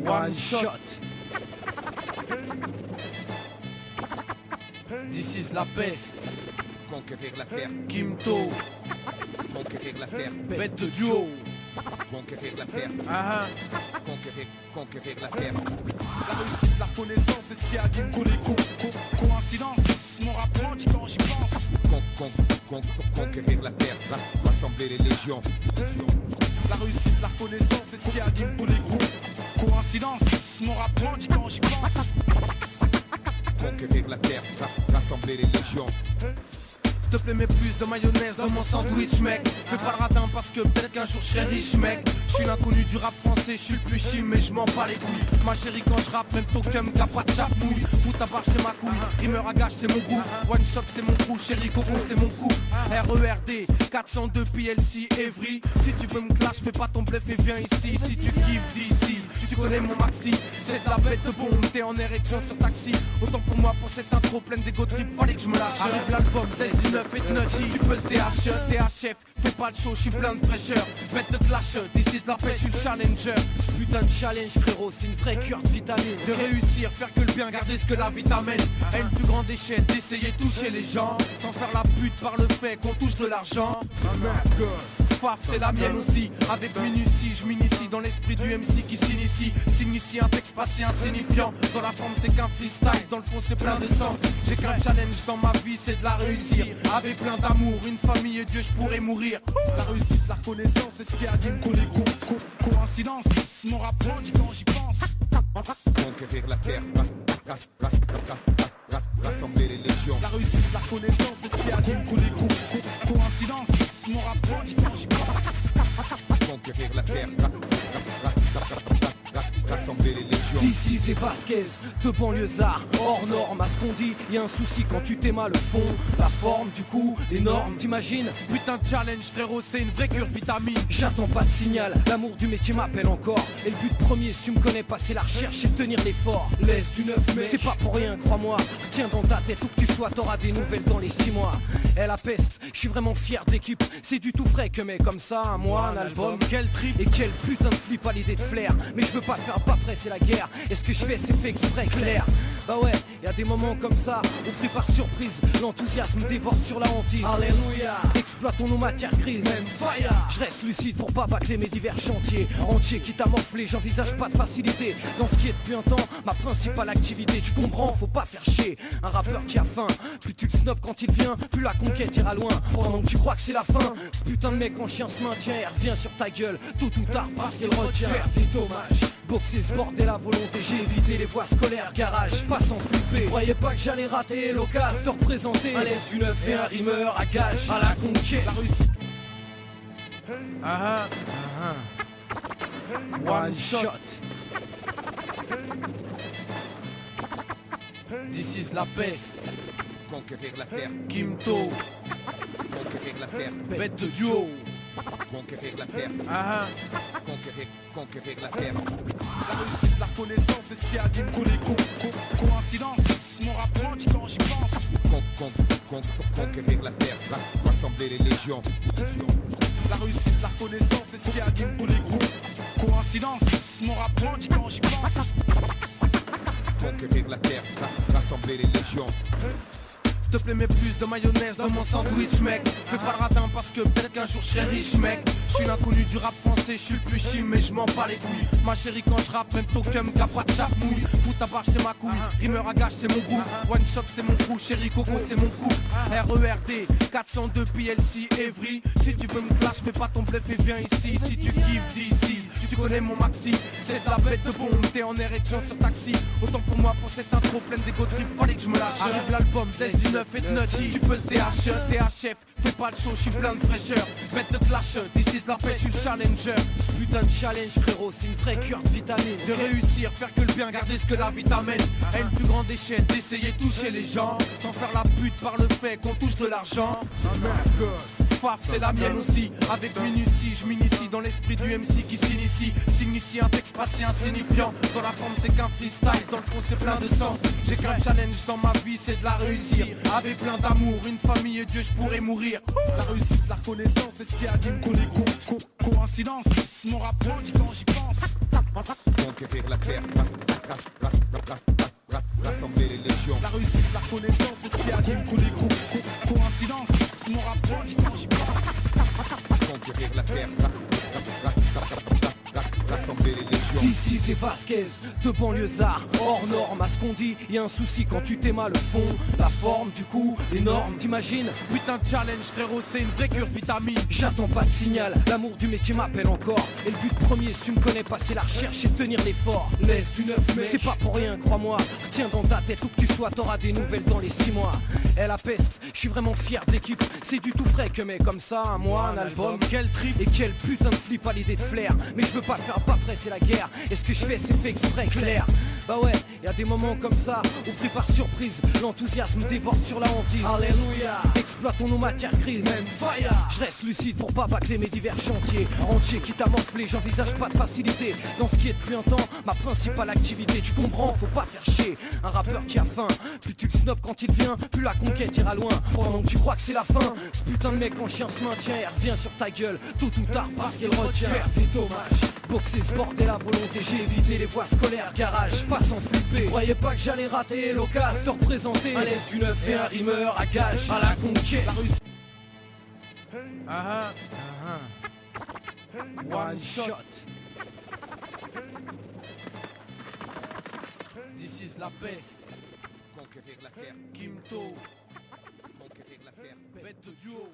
One shot. This is la peste. Conquérir la terre, Kimto, conquérir la terre, bête de duo. conquérir la terre, conquérir la terre. La réussite, la reconnaissance, c'est ce qui anime les coïncidence, mon rap grandit quand j'y pense. Conquérir la terre, rassembler les légions. La réussite, la reconnaissance, c'est ce qui anime tous les groupes. Coïncidence, mon rap grandit quand j'y pense. Conquérir la terre, rassembler les légions. S'il te plaît, mets plus de mayonnaise dans mon sandwich, mec. Fais pas le radin parce que peut-être qu'un jour je serai riche, mec. Je suis l'inconnu du rap français, je suis le plus chim, mais je m'en bats les couilles. Ma chérie, quand je rappe, même token, t'as pas de chapouille. Fout ta barre, c'est ma couille. Rimeur à gage, c'est mon goût. One shot, c'est mon coup. Chérie, coco, c'est mon coup. RERD, 402 PLC, Evry. Si tu veux me clash, fais pas ton bluff et viens ici. Si tu kiffes d'ici, tu connais mon maxi. C'est de la bête de bombe, t'es en érection sur taxi. Autant pour moi, pour cette intro pleine d'égo trip, fallait que je me lâche. Arrive l'album, Del 19 et Nutty. Tu peux le TH, THF, fais pas le show, je suis plein de fraîcheur. Bête de clash, this is la pêche, je suis le challenger. Ce putain de challenge, frérot, c'est une vraie cure de vitamine. De réussir, faire que le bien, garder ce que la vie t'amène. À une plus grande échelle, d'essayer de toucher les gens. Sans faire la pute par le fait qu'on touche de l'argent. Faf, c'est la mienne aussi. Avec minutie, je m'initie dans l'esprit du MC qui s'initie. S'initie un texte pas si insignifiant. Dans la forme, c'est qu'un freestyle. Dans le fond, c'est plein de sens. J'ai qu'un challenge dans ma vie, c'est de la réussir. Avec plein d'amour, une famille et Dieu, je pourrais mourir. La réussite, la reconnaissance, c'est ce qui anime les groupes. Coïncidence, mon rap grandit quand j'y pense. Conquérir la terre, rassembler les légions. La réussite, la reconnaissance, c'est ce qui anime les groupes. Coïncidence, mon rap grandit quand j'y pense. Conquérir la terre, rassembler les légions. D'ici c'est Vasquez, de banlieusards, hors norme. À ce qu'on dit, y a un souci quand tu t'aimas le fond. La forme, du coup, les normes, t'imagines? Putain de challenge, frérot, c'est une vraie cure vitamine. J'attends pas de signal, l'amour du métier m'appelle encore. Et le but premier, si tu me connais pas, c'est la recherche et tenir l'effort. Laisse du 9 mai, c'est pas pour rien, crois-moi. Retiens dans ta tête où que tu sois, t'auras des nouvelles dans les 6 mois. Et la peste, je suis vraiment fier d'équipe. C'est du tout frais que mais comme ça, un mois, un album. Quel trip. Et quel putain de flip à l'idée de flair. Mais je veux pas faire pas près, c'est la guerre. Et ce que je fais, c'est fait exprès, clair. Bah ouais, y a des moments comme ça où pris par surprise, l'enthousiasme déborde sur la hantise. Alléluia, exploitons nos matières grises. Même fire. Je reste lucide pour pas bâcler mes divers chantiers. Entier quitte à morfler, j'envisage pas de facilité. Dans ce qui est depuis un temps, ma principale activité. Tu comprends, faut pas faire chier. Un rappeur qui a faim, plus tu le snobs quand il vient, plus la conquête ira loin. Pendant que tu crois que c'est la fin, ce putain de mec en chien se maintient et revient sur ta gueule. Tôt ou tard parce qu'il retient. Faire des dommages, boxer ce bordel à volonté. J'ai évité les voies scolaires, garage, pas sans flipper. Croyez pas que j'allais rater l'occasion de représenter un laisse du 9 et un rimeur à gage. À la conquête, la réussite. One shot. This is la peste. Conquérir la terre, Kimto, conquérir la terre, bête de duo. conquérir la terre, conquérir la terre. La réussite, la reconnaissance, c'est ce qui anime les groupes. Coïncidence, mon rap grandit quand j'y pense. Conquérir la terre, rassembler les légions. La réussite, la reconnaissance, c'est ce qui anime les groupes. Coïncidence, mon rap grandit quand j'y pense. Conquérir la terre, rassembler les légions. S'il te plaît, mets plus de mayonnaise dans mon sandwich, mec. Fais pas le radin parce que peut-être qu'un jour je serai riche, mec. Je suis l'inconnu du rap français, je suis le plus chim, mais je m'en bats les couilles. Ma chérie, quand je rappe, même token, t'as pas de chapouille. Fout ta barre, c'est ma couille. Rimeur à gage, c'est mon goût. One shot, c'est mon coup. Chérie, coco, c'est mon coup. RERD, 402 PLC, Evry. Si tu veux me clash, fais pas ton bluff et viens ici. Si tu kiffes d'ici, tu connais mon maxi. C'est de la bête de bombe, t'es en érection sur taxi. Autant pour moi, pour cette intro pleine d'égo trip, fallait que je me lâche. Arrive l'album, Del 19 et Nutty. Tu peux le TH, THF, fais pas le show, je suis plein de fraîcheur. Bête de clash, this is la pêche, je suis le challenger. Ce putain de challenge, frérot, c'est une vraie cure de vitamine. De réussir, faire que le bien, garder ce que la vie t'amène. À une plus grande échelle, d'essayer de toucher les gens. Sans faire la pute par le fait qu'on touche de l'argent. Faf, c'est la mienne aussi. Avec minutie, je m'initie dans l'esprit du MC qui s'initie. S'initie un texte pas si insignifiant. Dans la forme, c'est qu'un freestyle. Dans le fond, c'est plein de sens. J'ai qu'un challenge dans ma vie, c'est de la réussir. Avec plein d'amour, une famille et Dieu, je pourrais mourir. La réussite, la reconnaissance, c'est ce qui anime les groupes. Coïncidence. Coïncidence, mon rap grandit quand j'y pense. Conquérir la terre, rassembler les légions. La réussite, la reconnaissance, c'est ce qui anime tous les groupes. Coïncidence, mon rap grandit quand j'y pense. Conquérir la terre, rassembler les légions. D'ici c'est Vasquez, de banlieusard, hors norme. À ce qu'on dit, y a un souci quand tu t'aimes le fond. La forme, du coup, les normes, t'imagines? Putain de challenge frérot, c'est une vraie cure vitamine. J'attends pas de signal, l'amour du métier m'appelle encore. Et le but premier, si tu me connais pas, c'est la recherche et tenir l'effort. Laisse du neuf, mais c'est pas pour rien, crois-moi. Retiens dans ta tête où que tu sois, t'auras des nouvelles dans les 6 mois. Elle la peste, je suis vraiment fier de l'équipe. C'est du tout frais que mais comme ça, un mois, un album. Quel trip. Et quel putain de flip à l'idée de flair. Mais je veux pas le faire pas presser la guerre. Et ce que je fais c'est fait exprès clair. Bah ouais, y a des moments comme ça où pris par surprise, l'enthousiasme déborde sur la hantise. Alléluia. Exploitons nos matières grises, même fire. Je reste lucide pour pas bâcler mes divers chantiers. Entier quitte à m'enfler, j'envisage pas de facilité. Dans ce qui est depuis un temps, ma principale activité. Tu comprends, faut pas faire chier. Un rappeur qui a faim, plus tu le snobs quand il vient, plus la conquête ira loin. Pendant que tu crois que c'est la fin, ce putain de mec en chien se maintient et revient sur ta gueule tôt ou tard parce qu'il retient. Faire des dommages, boxer ce bordel à volonté. J'ai évité les voies scolaires, garage, pas sans flipper. Croyez pas que j'allais rater l'occasion de représenter un laisse du neuf et un rimeur à gage. À la conquête, la réussite. One shot. This is la peste. Conquérir la terre, Kimto, conquérir la terre. bête de duo.